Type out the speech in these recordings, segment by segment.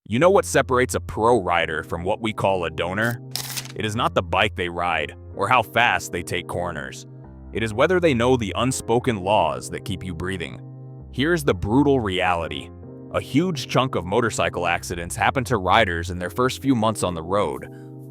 You know what separates a pro rider from what we call a donor? It is not the bike they ride or how fast they take corners. It is whether they know the unspoken laws that keep you breathing. Here's the brutal reality. A huge chunk of motorcycle accidents happen to riders in their first few months on the road.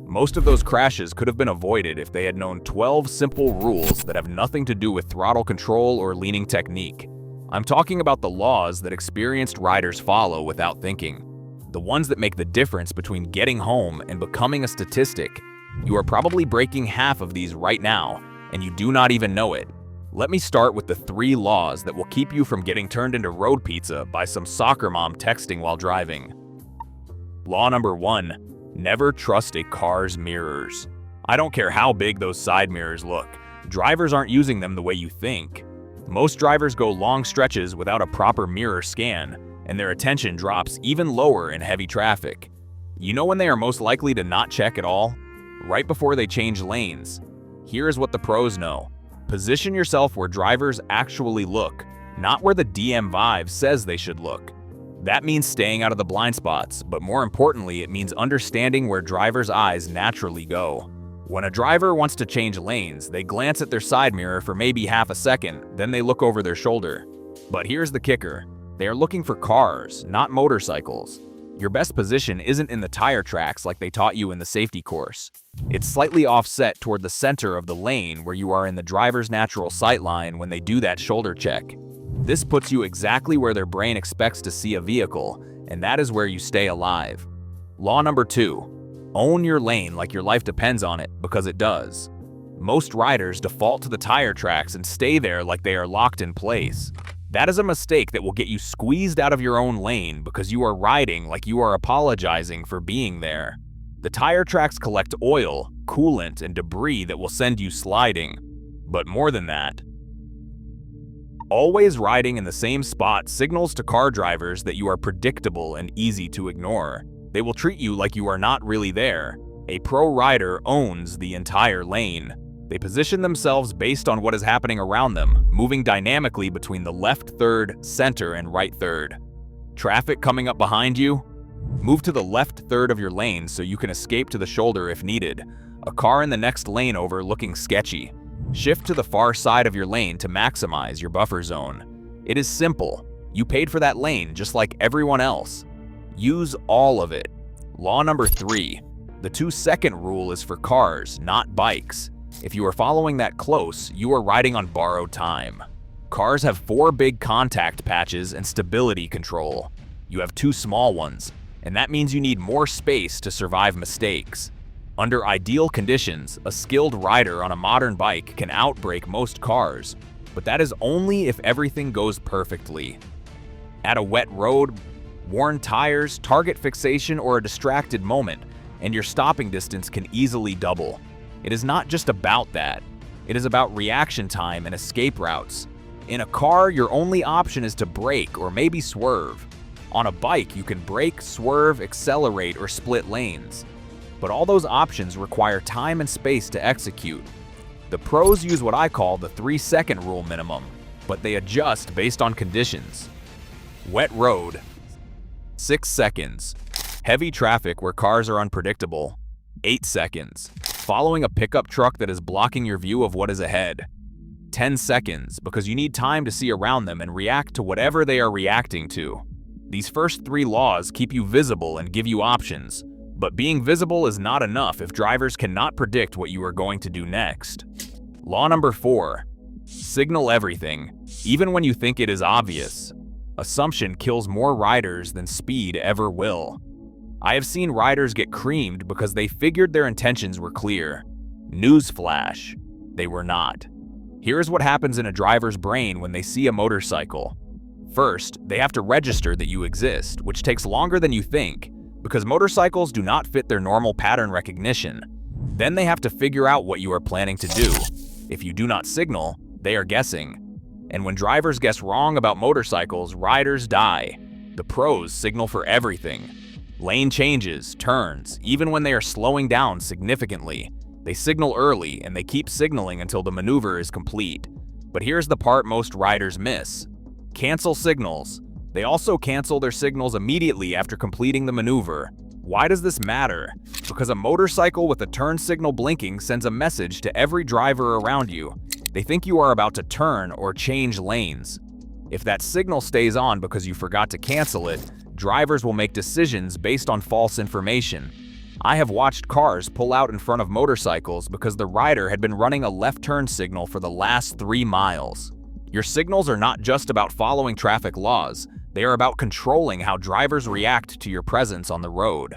Most of those crashes could have been avoided if they had known 12 simple rules that have nothing to do with throttle control or leaning technique. I'm talking about the laws that experienced riders follow without thinking. The ones that make the difference between getting home and becoming a statistic. You are probably breaking half of these right now, and you do not even know it. Let me start with the 3 laws that will keep you from getting turned into road pizza by some soccer mom texting while driving. Law number 1. Never trust a car's mirrors. I don't care how big those side mirrors look. Drivers aren't using them the way you think. Most drivers go long stretches without a proper mirror scan, and their attention drops even lower in heavy traffic. You know when they are most likely to not check at all? Right before they change lanes. Here's what the pros know. Position yourself where drivers actually look, not where the DM Vive says they should look. That means staying out of the blind spots, but more importantly, it means understanding where drivers' eyes naturally go. When a driver wants to change lanes, they glance at their side mirror for maybe half a second, then they look over their shoulder. But here's the kicker. They are looking for cars, not motorcycles. Your best position isn't in the tire tracks like they taught you in the safety course. It's slightly offset toward the center of the lane where you are in the driver's natural sight line when they do that shoulder check. This puts you exactly where their brain expects to see a vehicle, and that is where you stay alive. Law number 2. Own your lane like your life depends on it, because it does. Most riders default to the tire tracks and stay there like they are locked in place. That is a mistake that will get you squeezed out of your own lane because you are riding like you are apologizing for being there. The tire tracks collect oil, coolant, and debris that will send you sliding. But more than that, always riding in the same spot signals to car drivers that you are predictable and easy to ignore. They will treat you like you are not really there. A pro rider owns the entire lane. They position themselves based on what is happening around them, moving dynamically between the left third, center, and right third. Traffic coming up behind you? Move to the left third of your lane so you can escape to the shoulder if needed. A car in the next lane over looking sketchy. Shift to the far side of your lane to maximize your buffer zone. It is simple. You paid for that lane just like everyone else. Use all of it. Law number 3. The 2-second rule is for cars, not bikes. If you are following that close, you are riding on borrowed time. Cars have 4 big contact patches and stability control. You have 2 small ones, and that means you need more space to survive mistakes. Under ideal conditions, a skilled rider on a modern bike can outbrake most cars, but that is only if everything goes perfectly. At a wet road, worn tires, target fixation, or a distracted moment, and your stopping distance can easily double. It is not just about that. It is about reaction time and escape routes. In a car, your only option is to brake or maybe swerve. On a bike, you can brake, swerve, accelerate, or split lanes. But all those options require time and space to execute. The pros use what I call the 3-second rule minimum, but they adjust based on conditions. Wet road, 6 seconds. Heavy traffic where cars are unpredictable, 8 seconds. Following a pickup truck that is blocking your view of what is ahead, 10 seconds, because you need time to see around them and react to whatever they are reacting to. These first 3 laws keep you visible and give you options. But being visible is not enough if drivers cannot predict what you are going to do next. Law number 4. Signal everything, even when you think it is obvious. Assumption kills more riders than speed ever will. I have seen riders get creamed because they figured their intentions were clear. Newsflash, they were not. Here's what happens in a driver's brain when they see a motorcycle. First, they have to register that you exist, which takes longer than you think, because motorcycles do not fit their normal pattern recognition. Then they have to figure out what you are planning to do. If you do not signal, they are guessing. And when drivers guess wrong about motorcycles, riders die. The pros signal for everything. Lane changes, turns, even when they are slowing down significantly. They signal early, and they keep signaling until the maneuver is complete. But here's the part most riders miss. Cancel signals. They also cancel their signals immediately after completing the maneuver. Why does this matter? Because a motorcycle with a turn signal blinking sends a message to every driver around you. They think you are about to turn or change lanes. If that signal stays on because you forgot to cancel it, drivers will make decisions based on false information. I have watched cars pull out in front of motorcycles because the rider had been running a left turn signal for the last 3 miles. Your signals are not just about following traffic laws, they are about controlling how drivers react to your presence on the road.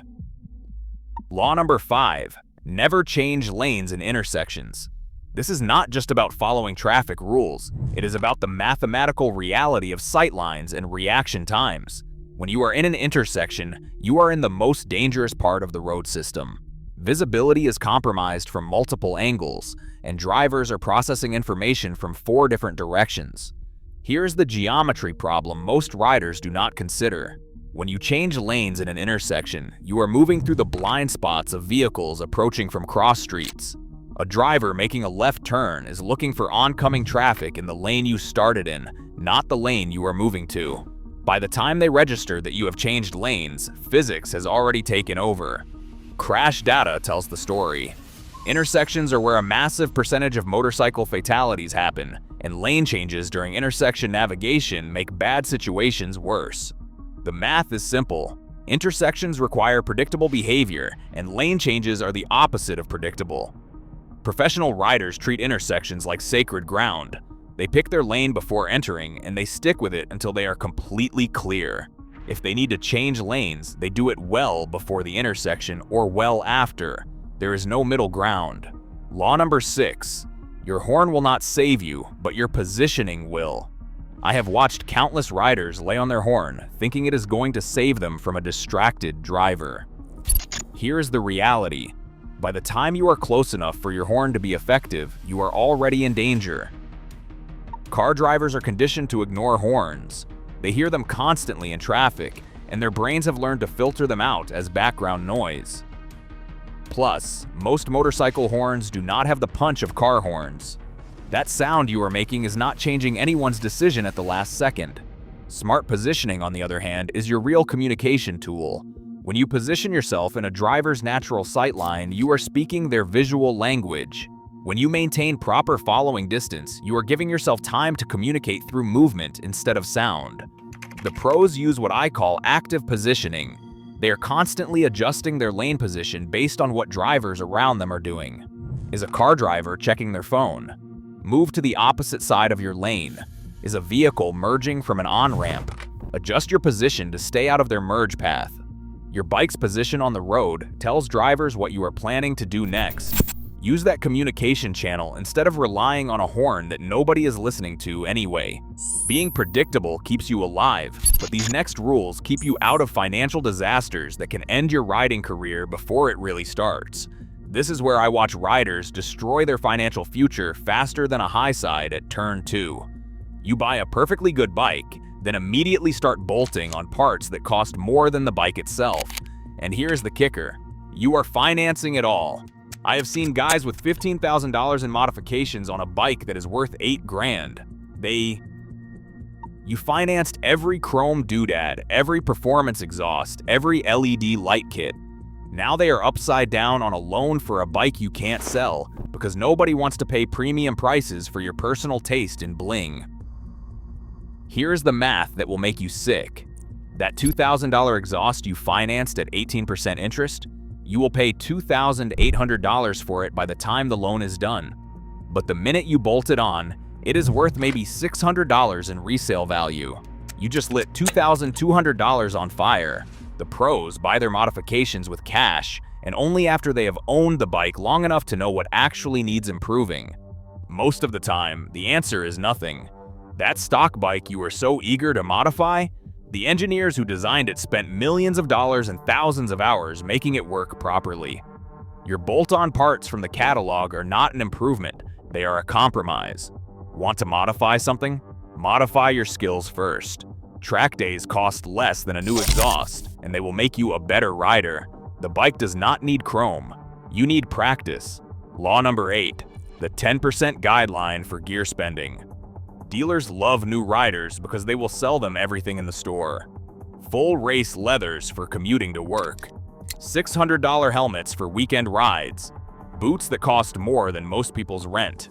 Law number 5. Never change lanes in intersections. This is not just about following traffic rules, it is about the mathematical reality of sightlines and reaction times. When you are in an intersection, you are in the most dangerous part of the road system. Visibility is compromised from multiple angles, and drivers are processing information from 4 different directions. Here's the geometry problem most riders do not consider. When you change lanes in an intersection, you are moving through the blind spots of vehicles approaching from cross streets. A driver making a left turn is looking for oncoming traffic in the lane you started in, not the lane you are moving to. By the time they register that you have changed lanes, physics has already taken over. Crash data tells the story. Intersections are where a massive percentage of motorcycle fatalities happen, and lane changes during intersection navigation make bad situations worse. The math is simple. Intersections require predictable behavior, and lane changes are the opposite of predictable. Professional riders treat intersections like sacred ground. They pick their lane before entering, and they stick with it until they are completely clear. If they need to change lanes, they do it well before the intersection or well after. There is no middle ground. Law number 6. Your horn will not save you, but your positioning will. I have watched countless riders lay on their horn, thinking it is going to save them from a distracted driver. Here is the reality. By the time you are close enough for your horn to be effective, you are already in danger. Car drivers are conditioned to ignore horns. They hear them constantly in traffic, and their brains have learned to filter them out as background noise. Plus, most motorcycle horns do not have the punch of car horns. That sound you are making is not changing anyone's decision at the last second. Smart positioning, on the other hand, is your real communication tool. When you position yourself in a driver's natural sightline, you are speaking their visual language. When you maintain proper following distance, you are giving yourself time to communicate through movement instead of sound. The pros use what I call active positioning. They are constantly adjusting their lane position based on what drivers around them are doing. Is a car driver checking their phone? Move to the opposite side of your lane. Is a vehicle merging from an on-ramp? Adjust your position to stay out of their merge path. Your bike's position on the road tells drivers what you are planning to do next. Use that communication channel instead of relying on a horn that nobody is listening to anyway. Being predictable keeps you alive, but these next rules keep you out of financial disasters that can end your riding career before it really starts. This is where I watch riders destroy their financial future faster than a high side at turn 2. You buy a perfectly good bike, then immediately start bolting on parts that cost more than the bike itself. And here's the kicker. You are financing it all. I have seen guys with $15,000 in modifications on a bike that is worth $8,000. You financed every chrome doodad, every performance exhaust, every LED light kit. Now they are upside down on a loan for a bike you can't sell because nobody wants to pay premium prices for your personal taste in bling. Here's the math that will make you sick. That $2,000 exhaust you financed at 18% interest, you will pay $2,800 for it by the time the loan is done. But the minute you bolt it on, it is worth maybe $600 in resale value. You just lit $2,200 on fire. The pros buy their modifications with cash, and only after they have owned the bike long enough to know what actually needs improving. Most of the time, the answer is nothing. That stock bike you were so eager to modify, the engineers who designed it spent millions of dollars and thousands of hours making it work properly. Your bolt-on parts from the catalog are not an improvement, they are a compromise. Want to modify something? Modify your skills first. Track days cost less than a new exhaust, and they will make you a better rider. The bike does not need chrome. You need practice. Law number 8, the 10% guideline for gear spending. Dealers love new riders because they will sell them everything in the store. Full race leathers for commuting to work. $600 helmets for weekend rides. Boots that cost more than most people's rent.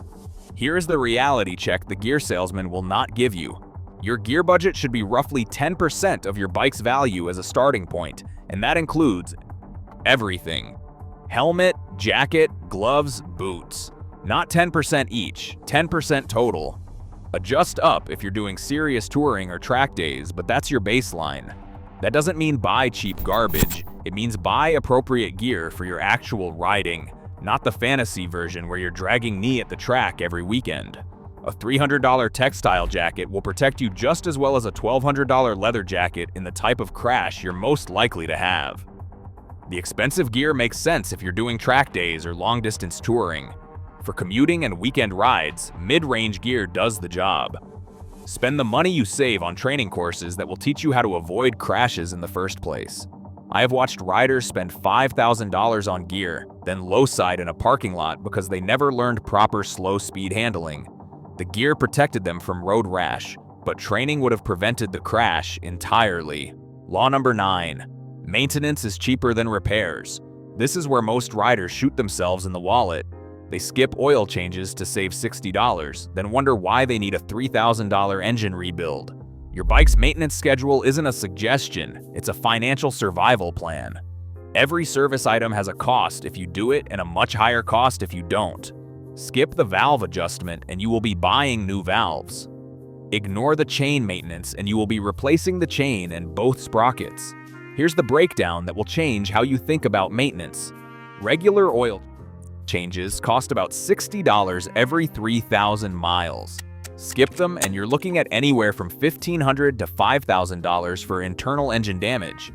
Here's the reality check the gear salesman will not give you. Your gear budget should be roughly 10% of your bike's value as a starting point, and that includes everything. Helmet, jacket, gloves, boots. Not 10% each, 10% total. Adjust up if you're doing serious touring or track days, but that's your baseline. That doesn't mean buy cheap garbage. It means buy appropriate gear for your actual riding, not the fantasy version where you're dragging knee at the track every weekend. A $300 textile jacket will protect you just as well as a $1,200 leather jacket in the type of crash you're most likely to have. The expensive gear makes sense if you're doing track days or long-distance touring. For commuting and weekend rides, mid-range gear does the job. Spend the money you save on training courses that will teach you how to avoid crashes in the first place. I have watched riders spend $5,000 on gear, then low-side in a parking lot because they never learned proper slow-speed handling. The gear protected them from road rash, but training would have prevented the crash entirely. Law number 9. Maintenance is cheaper than repairs. This is where most riders shoot themselves in the wallet. They skip oil changes to save $60, then wonder why they need a $3,000 engine rebuild. Your bike's maintenance schedule isn't a suggestion, it's a financial survival plan. Every service item has a cost if you do it and a much higher cost if you don't. Skip the valve adjustment and you will be buying new valves. Ignore the chain maintenance and you will be replacing the chain and both sprockets. Here's the breakdown that will change how you think about maintenance. Regular oil changes cost about $60 every 3,000 miles. Skip them and you're looking at anywhere from $1,500 to $5,000 for internal engine damage.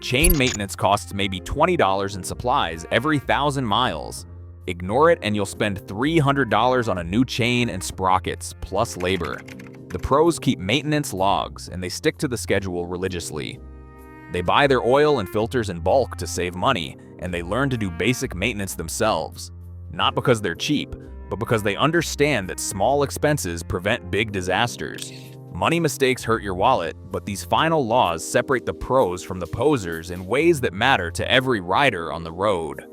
Chain maintenance costs maybe $20 in supplies every 1,000 miles. Ignore it and you'll spend $300 on a new chain and sprockets, plus labor. The pros keep maintenance logs and they stick to the schedule religiously. They buy their oil and filters in bulk to save money, and they learn to do basic maintenance themselves. Not because they're cheap, but because they understand that small expenses prevent big disasters. Money mistakes hurt your wallet, but these final laws separate the pros from the posers in ways that matter to every rider on the road.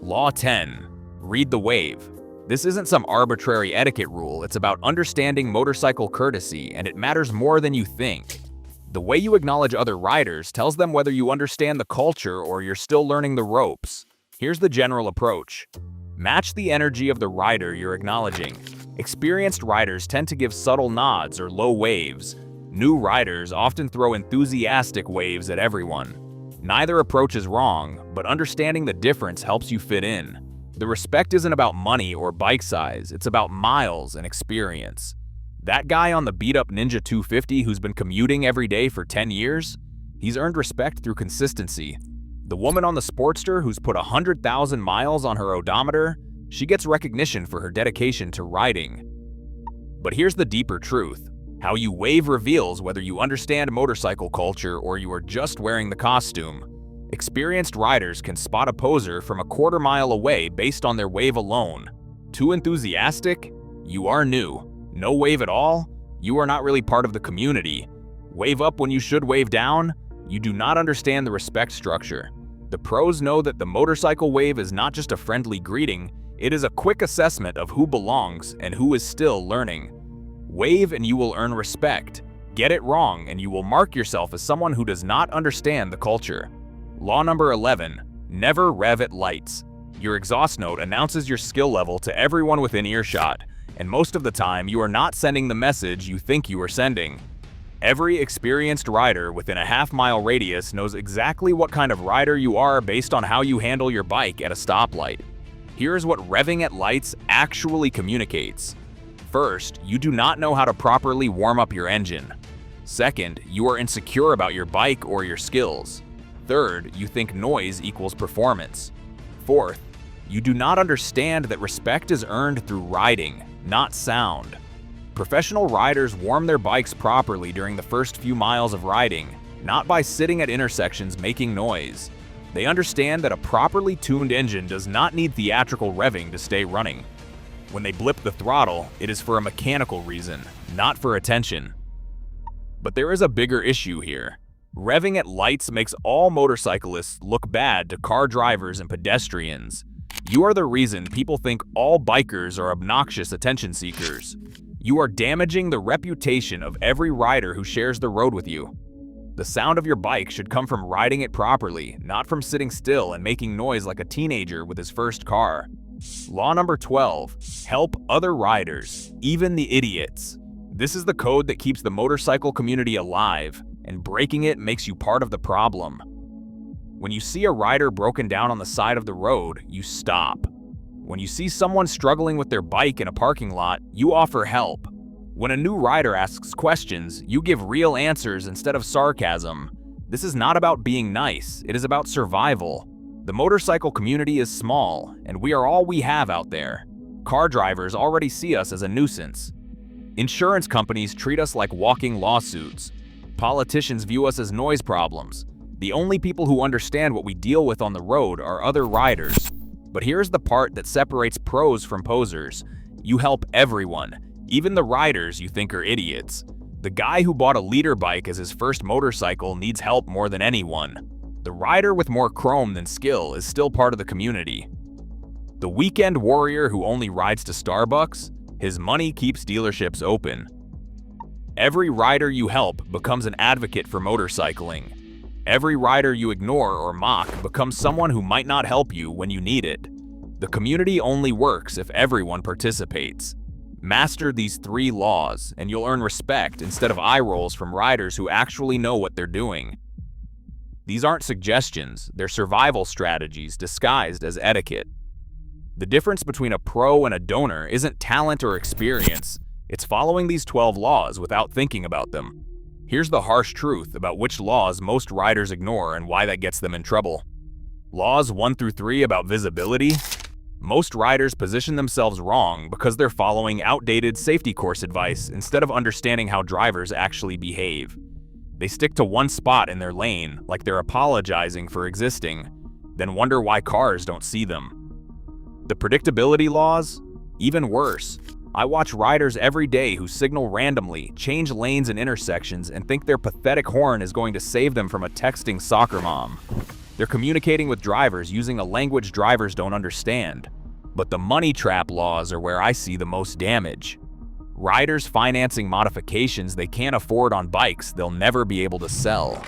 Law 10. Read the wave. This isn't some arbitrary etiquette rule, it's about understanding motorcycle courtesy, and it matters more than you think. The way you acknowledge other riders tells them whether you understand the culture or you're still learning the ropes. Here's the general approach. Match the energy of the rider you're acknowledging. Experienced riders tend to give subtle nods or low waves. New riders often throw enthusiastic waves at everyone. Neither approach is wrong, but understanding the difference helps you fit in. The respect isn't about money or bike size, it's about miles and experience. That guy on the beat-up Ninja 250 who's been commuting every day for 10 years? He's earned respect through consistency. The woman on the Sportster who's put 100,000 miles on her odometer? She gets recognition for her dedication to riding. But here's the deeper truth. How you wave reveals whether you understand motorcycle culture or you are just wearing the costume. Experienced riders can spot a poser from a quarter mile away based on their wave alone. Too enthusiastic? You are new. No wave at all? You are not really part of the community. Wave up when you should wave down? You do not understand the respect structure. The pros know that the motorcycle wave is not just a friendly greeting, it is a quick assessment of who belongs and who is still learning. Wave and you will earn respect. Get it wrong and you will mark yourself as someone who does not understand the culture. Law number 11. Never rev at lights. Your exhaust note announces your skill level to everyone within earshot. And most of the time, you are not sending the message you think you are sending. Every experienced rider within a half-mile radius knows exactly what kind of rider you are based on how you handle your bike at a stoplight. Here's what revving at lights actually communicates. First, you do not know how to properly warm up your engine. Second, you are insecure about your bike or your skills. Third, you think noise equals performance. Fourth, you do not understand that respect is earned through riding, not sound. Professional riders warm their bikes properly during the first few miles of riding, not by sitting at intersections making noise. They understand that a properly tuned engine does not need theatrical revving to stay running. When they blip the throttle, it is for a mechanical reason, not for attention. But there is a bigger issue here. Revving at lights makes all motorcyclists look bad to car drivers and pedestrians. You are the reason people think all bikers are obnoxious attention seekers. You are damaging the reputation of every rider who shares the road with you. The sound of your bike should come from riding it properly, not from sitting still and making noise like a teenager with his first car. Law number 12, help other riders, even the idiots. This is the code that keeps the motorcycle community alive, and breaking it makes you part of the problem. When you see a rider broken down on the side of the road, you stop. When you see someone struggling with their bike in a parking lot, you offer help. When a new rider asks questions, you give real answers instead of sarcasm. This is not about being nice, it is about survival. The motorcycle community is small, and we are all we have out there. Car drivers already see us as a nuisance. Insurance companies treat us like walking lawsuits. Politicians view us as noise problems. The only people who understand what we deal with on the road are other riders. But here's the part that separates pros from posers. You help everyone, even the riders you think are idiots. The guy who bought a leader bike as his first motorcycle needs help more than anyone. The rider with more chrome than skill is still part of the community. The weekend warrior who only rides to Starbucks, his money keeps dealerships open. Every rider you help becomes an advocate for motorcycling. Every rider you ignore or mock becomes someone who might not help you when you need it. The community only works if everyone participates. Master these 3 laws, and you'll earn respect instead of eye rolls from riders who actually know what they're doing. These aren't suggestions, they're survival strategies disguised as etiquette. The difference between a pro and a donor isn't talent or experience, it's following these 12 laws without thinking about them. Here's the harsh truth about which laws most riders ignore and why that gets them in trouble. Laws 1 through 3 about visibility. Most riders position themselves wrong because they're following outdated safety course advice instead of understanding how drivers actually behave. They stick to one spot in their lane, like they're apologizing for existing, then wonder why cars don't see them. The predictability laws? Even worse. I watch riders every day who signal randomly, change lanes and intersections, and think their pathetic horn is going to save them from a texting soccer mom. They're communicating with drivers using a language drivers don't understand. But the money trap laws are where I see the most damage. Riders financing modifications they can't afford on bikes they'll never be able to sell.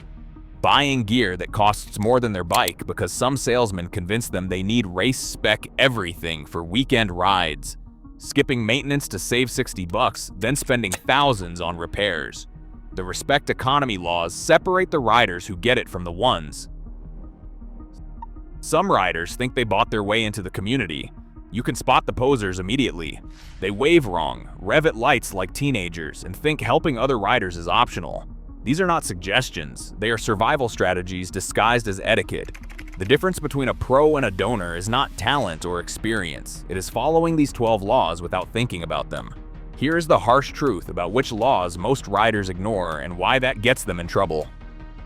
Buying gear that costs more than their bike because some salesman convinced them they need race spec everything for weekend rides. Skipping maintenance to save $60, then spending thousands on repairs. The respect economy laws separate the riders who get it from the ones. Some riders think they bought their way into the community. You can spot the posers immediately. They wave wrong, rev at lights like teenagers, and think helping other riders is optional. These are not suggestions, they are survival strategies disguised as etiquette. The difference between a pro and a donor is not talent or experience. It is following these 12 laws without thinking about them. Here is the harsh truth about which laws most riders ignore and why that gets them in trouble.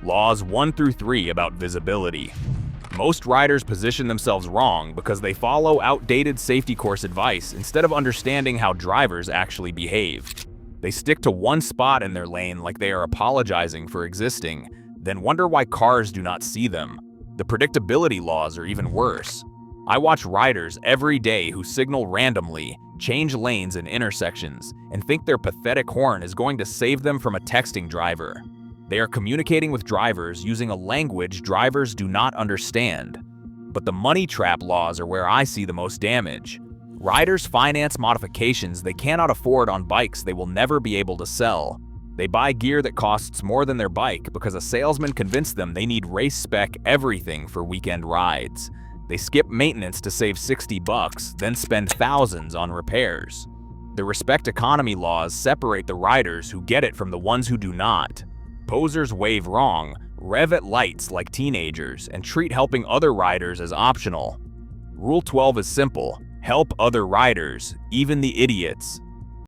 Laws 1 through 3 about visibility. Most riders position themselves wrong because they follow outdated safety course advice instead of understanding how drivers actually behave. They stick to one spot in their lane like they are apologizing for existing, then wonder why cars do not see them. The predictability laws are even worse. I watch riders every day who signal randomly, change lanes and intersections, and think their pathetic horn is going to save them from a texting driver. They are communicating with drivers using a language drivers do not understand. But the money trap laws are where I see the most damage. Riders finance modifications they cannot afford on bikes they will never be able to sell. They buy gear that costs more than their bike because a salesman convinced them they need race spec everything for weekend rides. They skip maintenance to save $60, then spend thousands on repairs. The respect economy laws separate the riders who get it from the ones who do not. Posers wave wrong, rev at lights like teenagers, and treat helping other riders as optional. Rule 12 is simple: help other riders, even the idiots.